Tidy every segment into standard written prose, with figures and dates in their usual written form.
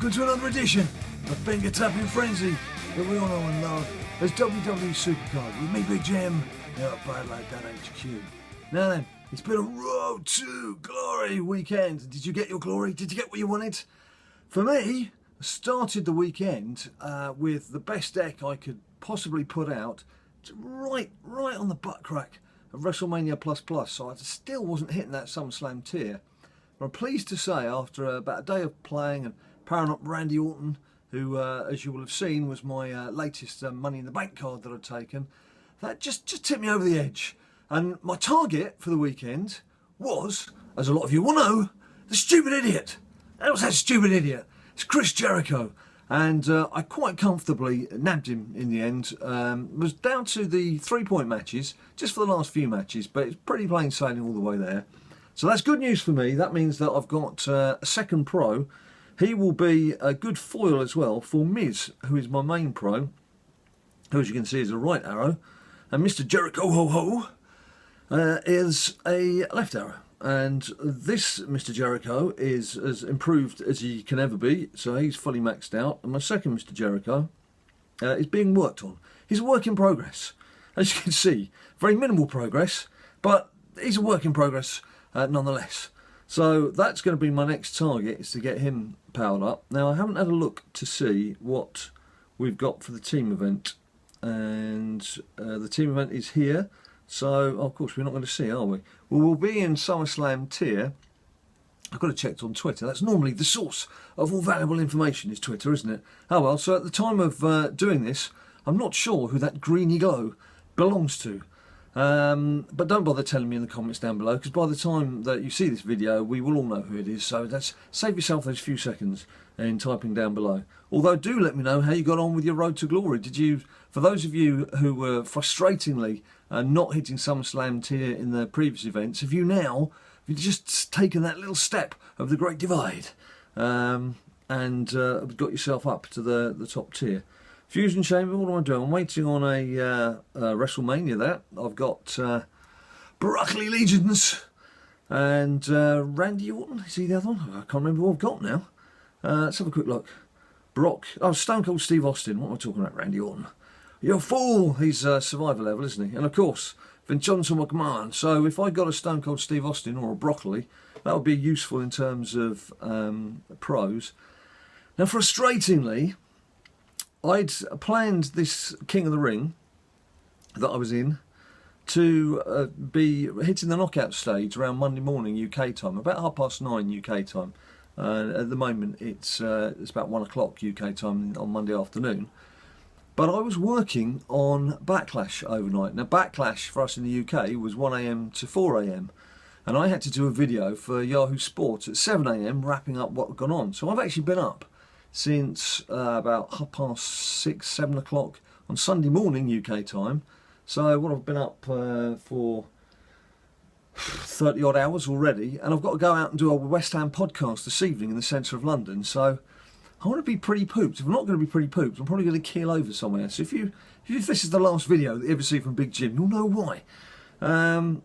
welcome to another edition of Finger Tapping Frenzy that we all know and love as WWE SuperCard with me, Big Jim, here at BadLadDad HQ. Now then, it's been a road to glory weekend. Did you get your glory? Did you get what you wanted? For me, I started the weekend with the best deck I could possibly put out, right on the butt crack of WrestleMania Plus. So I still wasn't hitting that SummerSlam tier. But I'm pleased to say, after about a day of playing and powering up Randy Orton, who, as you will have seen, was my latest Money in the Bank card that I'd taken, that just tipped me over the edge. And my target for the weekend was, as a lot of you will know, the stupid idiot. That was that stupid idiot. It's Chris Jericho. And I quite comfortably nabbed him in the end. It was down to the 3-point matches, just for the last few matches, but it's pretty plain sailing all the way there. So that's good news for me. That means that I've got a second pro. He will be a good foil as well for Miz, who is my main pro, who, as you can see, is a right arrow. And Mr. Jericho Ho is a left arrow. And this Mr. Jericho is as improved as he can ever be, so he's fully maxed out. And my second Mr. Jericho is being worked on. He's a work in progress. As you can see, very minimal progress, but he's a work in progress nonetheless. So that's going to be my next target, is to get him powered up. Now, I haven't had a look to see what we've got for the team event. And the team event is here. So, of course, we're not going to see, are we? Well, we'll be in SummerSlam tier. I've got to check on Twitter. That's normally the source of all valuable information, is Twitter, isn't it? Oh, well, so at the time of doing this, I'm not sure who that greeny glow belongs to. But don't bother telling me in the comments down below, because by the time that you see this video, we will all know who it is. So save yourself those few seconds in typing down below. Although, do let me know how you got on with your road to glory. Did you, for those of you who were frustratingly not hitting SummerSlam tier in the previous events, have you just taken that little step of the Great Divide and got yourself up to the top tier? Fusion Chamber, what am I doing? I'm waiting on a WrestleMania there. I've got Broccoli Legions and Randy Orton. Is he the other one? I can't remember what I've got now. Let's have a quick look. Stone Cold Steve Austin. What am I talking about? Randy Orton. You're a fool. He's Survivor level, isn't he? And of course, Vincenzo McMahon. So if I got a Stone Cold Steve Austin or a Broccoli, that would be useful in terms of pros. Now, frustratingly, I'd planned this King of the Ring that I was in to be hitting the knockout stage around Monday morning UK time, about 9:30 UK time. At the moment, it's about 1 o'clock UK time on Monday afternoon. But I was working on Backlash overnight. Now, Backlash for us in the UK was 1 AM to 4 AM. And I had to do a video for Yahoo Sports at 7 AM, wrapping up what had gone on. So I've actually been up since about 6:30, 7 o'clock on Sunday morning UK time. So I've been up for 30 odd hours already, and I've got to go out and do a West Ham podcast this evening in the centre of London. So I want to be pretty pooped. If I'm not going to be pretty pooped, I'm probably going to keel over somewhere. So if this is the last video that you ever see from Big Jim, you'll know why. I'd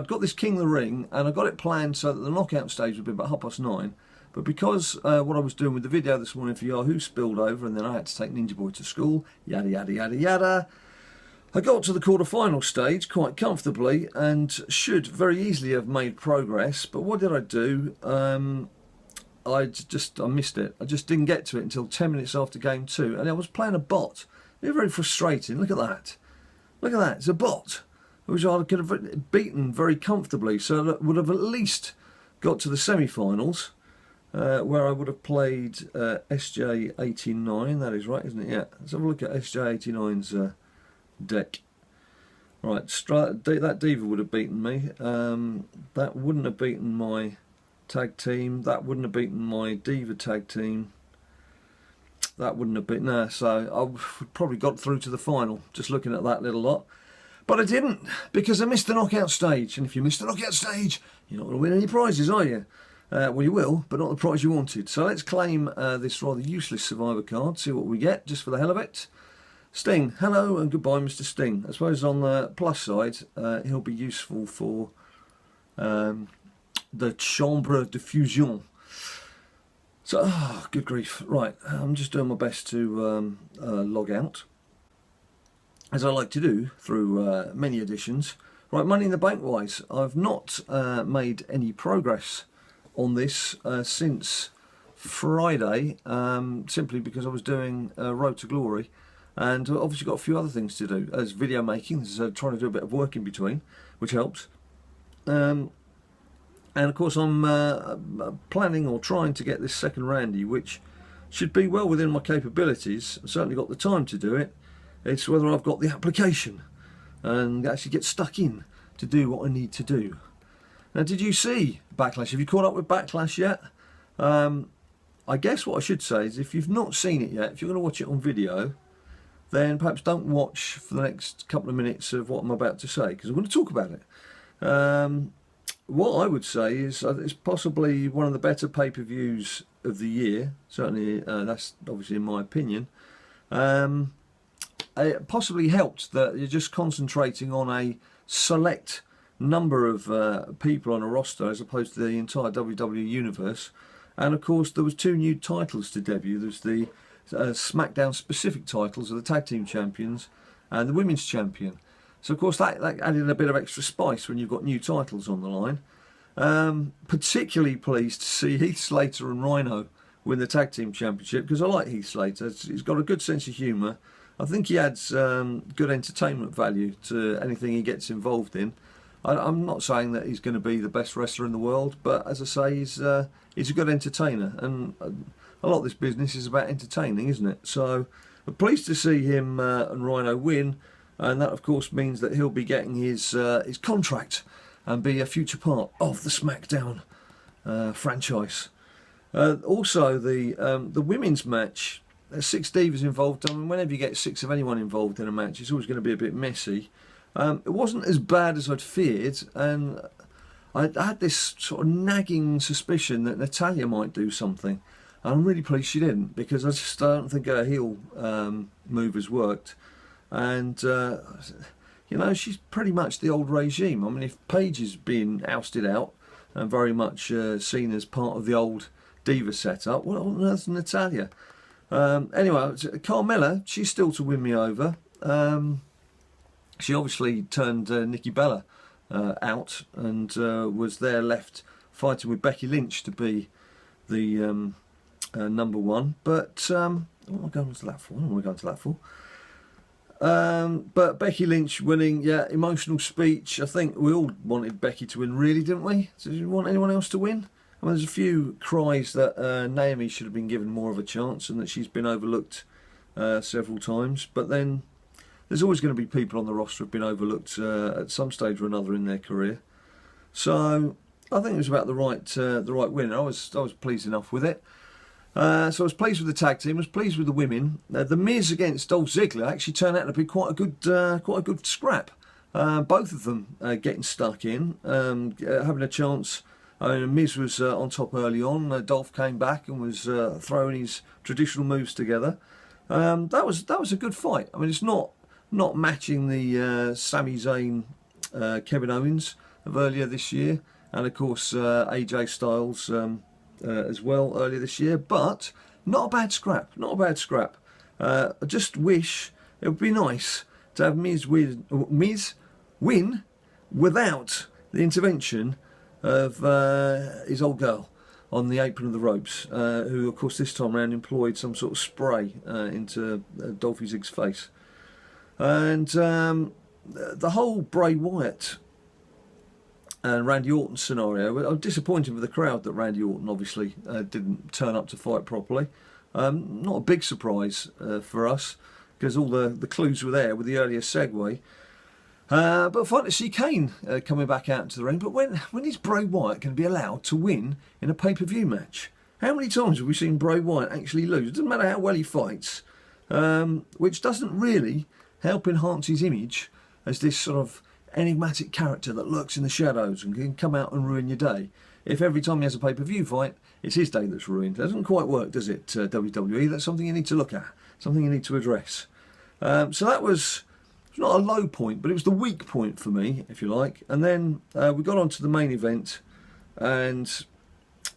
got this King of the Ring, and I got it planned so that the knockout stage would be about 9:30. But because what I was doing with the video this morning for Yahoo spilled over, and then I had to take Ninja Boy to school, yada yada yada yada, I got to the quarter-final stage quite comfortably and should very easily have made progress. But what did I do? I missed it. I just didn't get to it until 10 minutes after game 2, and I was playing a bot. It was very frustrating. Look at that. Look at that. It's a bot, which I could have beaten very comfortably. So that would have at least got to the semi-finals, where I would have played SJ89. That is right, isn't it? Yeah. Let's have a look at SJ89's deck. Right, that Diva would have beaten me. That wouldn't have beaten my tag team. That wouldn't have beaten my Diva tag team. That wouldn't have beaten... No, so I probably got through to the final, just looking at that little lot. But I didn't, because I missed the knockout stage. And if you miss the knockout stage, you're not going to win any prizes, are you? Well, you will, but not the prize you wanted. So let's claim this rather useless Survivor card, see what we get, just for the hell of it. Sting, hello and goodbye, Mr. Sting. I suppose on the plus side, he'll be useful for the Chambre de Fusion. So, good grief. Right, I'm just doing my best to log out, as I like to do through many editions. Right, Money in the Bank wise, I've not made any progress on this since Friday, simply because I was doing Road to Glory, and obviously got a few other things to do, as video making, so trying to do a bit of work in between, which helps. And of course I'm planning or trying to get this second Randy, which should be well within my capabilities. I've certainly got the time to do it. It's whether I've got the application and actually get stuck in to do what I need to do. Now, did you see Backlash? Have you caught up with Backlash yet? I guess what I should say is, if you've not seen it yet, if you're going to watch it on video, then perhaps don't watch for the next couple of minutes of what I'm about to say, because I'm going to talk about it. What I would say is it's possibly one of the better pay-per-views of the year. Certainly, that's obviously in my opinion. It possibly helped that you're just concentrating on a select number of people on a roster as opposed to the entire WWE universe. And of course, there was 2 new titles to debut. There's the Smackdown specific titles of the Tag Team Champions and the Women's Champion. So of course that added a bit of extra spice when you've got new titles on the line. Particularly pleased to see Heath Slater and Rhino win the Tag Team Championship, because I like Heath Slater. He's got a good sense of humour. I think he adds good entertainment value to anything he gets involved in. I'm not saying that he's going to be the best wrestler in the world, but as I say, he's a good entertainer, and a lot of this business is about entertaining, isn't it? So I'm pleased to see him and Rhino win. And that, of course, means that he'll be getting his contract and be a future part of the Smackdown franchise. Also, the women's match, there's 6 divas involved. I mean, whenever you get 6 of anyone involved in a match, it's always going to be a bit messy. It wasn't as bad as I'd feared, and I had this sort of nagging suspicion that Natalya might do something. And I'm really pleased she didn't, because I just don't think her heel move has worked. And, you know, she's pretty much the old regime. I mean, if Paige is being ousted out and very much seen as part of the old diva setup, what on earth is Natalya? Anyway, Carmella, she's still to win me over. She obviously turned Nikki Bella out and was there left fighting with Becky Lynch to be the number 1. But what am I going to that for? What am I going to that for? But Becky Lynch winning, yeah, emotional speech. I think we all wanted Becky to win, really, didn't we? So did you want anyone else to win? I mean, there's a few cries that Naomi should have been given more of a chance and that she's been overlooked several times. But then there's always going to be people on the roster who've been overlooked at some stage or another in their career. So I think it was about the right win. I was pleased enough with it. So I was pleased with the tag team. I was pleased with the women. The Miz against Dolph Ziggler actually turned out to be quite a good scrap. Both of them getting stuck in, having a chance. I mean, Miz was on top early on. Dolph came back and was throwing his traditional moves together. That was a good fight. I mean, it's not matching the Sami Zayn, Kevin Owens of earlier this year, and of course AJ Styles. As well earlier this year, but not a bad scrap. I just wish it would be nice to have Miz win without the intervention of his old girl on the apron of the ropes, who of course this time around employed some sort of spray into Dolphy Zigg's face. And the whole Bray Wyatt and Randy Orton scenario, I'm disappointed with the crowd that Randy Orton obviously didn't turn up to fight properly. Not a big surprise for us, because all the clues were there with the earlier segue. But fun to see Kane coming back out into the ring. But when is Bray Wyatt going to be allowed to win in a pay-per-view match? How many times have we seen Bray Wyatt actually lose? It doesn't matter how well he fights, which doesn't really help enhance his image as this sort of enigmatic character that lurks in the shadows and can come out and ruin your day. If every time he has a pay-per-view fight, it's his day that's ruined. It doesn't quite work, does it, WWE? That's something you need to look at, something you need to address. So that was not a low point, but it was the weak point for me, if you like. And then we got on to the main event, and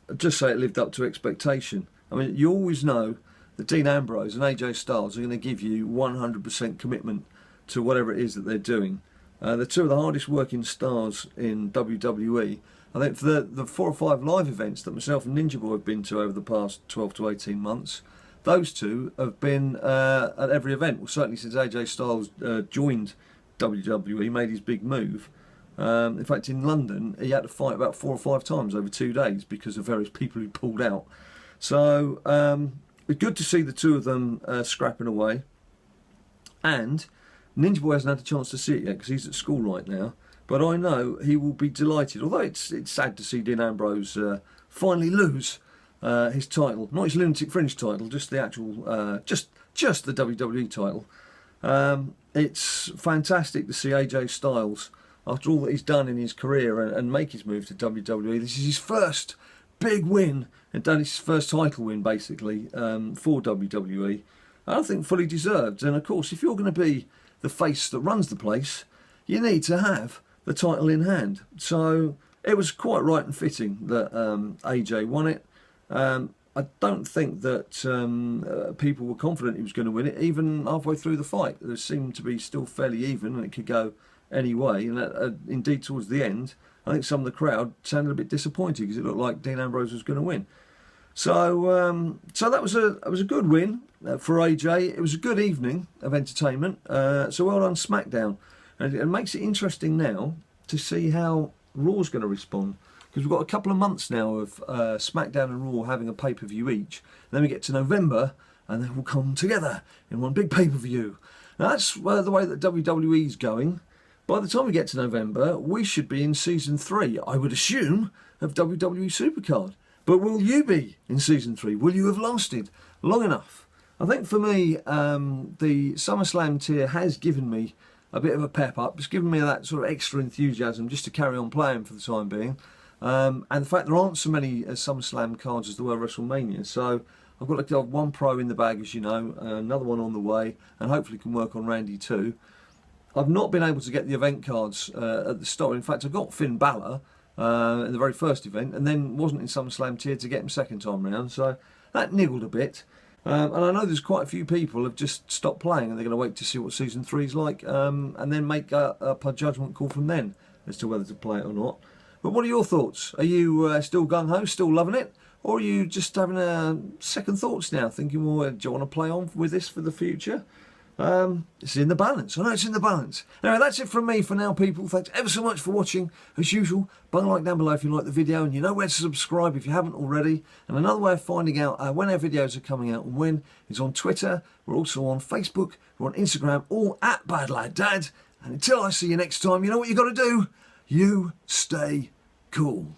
I'd just say it lived up to expectation. I mean, you always know that Dean Ambrose and AJ Styles are going to give you 100% commitment to whatever it is that they're doing. They're two of the hardest working stars in WWE. I think for the 4 or 5 live events that myself and Ninja Boy have been to over the past 12 to 18 months, those two have been at every event. Well, certainly since AJ Styles joined WWE, made his big move. In fact, in London, he had to fight about 4 or 5 times over 2 days because of various people who pulled out. So it's good to see the two of them scrapping away. And Ninja Boy hasn't had a chance to see it yet because he's at school right now. But I know he will be delighted. Although it's sad to see Dean Ambrose finally lose his title, not his Lunatic Fringe title, just the actual, just the WWE title. It's fantastic to see AJ Styles, after all that he's done in his career, and make his move to WWE. This is his first big win, and done his first title win basically for WWE. I think fully deserved. And of course, if you're going to be the face that runs the place, you need to have the title in hand. So it was quite right and fitting that AJ won it. I don't think that people were confident he was going to win it, even halfway through the fight. There seemed to be still fairly even, and it could go any way. And indeed, towards the end, I think some of the crowd sounded a bit disappointed because it looked like Dean Ambrose was going to win. So that was a good win for AJ. It was a good evening of entertainment. So well done, SmackDown. And it makes it interesting now to see how Raw's going to respond, because we've got a couple of months now of SmackDown and Raw having a pay-per-view each. And then we get to November, and they will come together in one big pay-per-view. Now that's the way that WWE's going. By the time we get to November, we should be in Season 3, I would assume, of WWE SuperCard. But will you be in Season 3? Will you have lasted long enough? I think for me, the SummerSlam tier has given me a bit of a pep up. It's given me that sort of extra enthusiasm just to carry on playing for the time being. And the fact there aren't so many SummerSlam cards as there were WrestleMania. So I've got to have one pro in the bag, as you know, another one on the way, and hopefully can work on Randy too. I've not been able to get the event cards at the start. In fact, I got Finn Balor in the very first event, and then wasn't in SummerSlam tier to get him second time round. So that niggled a bit. And I know there's quite a few people have just stopped playing, and they're going to wait to see what Season 3 is like, and then make up a judgment call from then as to whether to play it or not. But what are your thoughts? Are you still gung-ho, still loving it? Or are you just having second thoughts now, thinking, well, do you want to play on with this for the future? It's in the balance. I know it's in the balance. Anyway, that's it from me for now, people. Thanks ever so much for watching. As usual, bung a like down below if you like the video, and you know where to subscribe if you haven't already. And another way of finding out when our videos are coming out and when is on Twitter. We're also on Facebook. We're on Instagram, all at BadLadDad. And until I see you next time, you know what you got to do? You stay cool.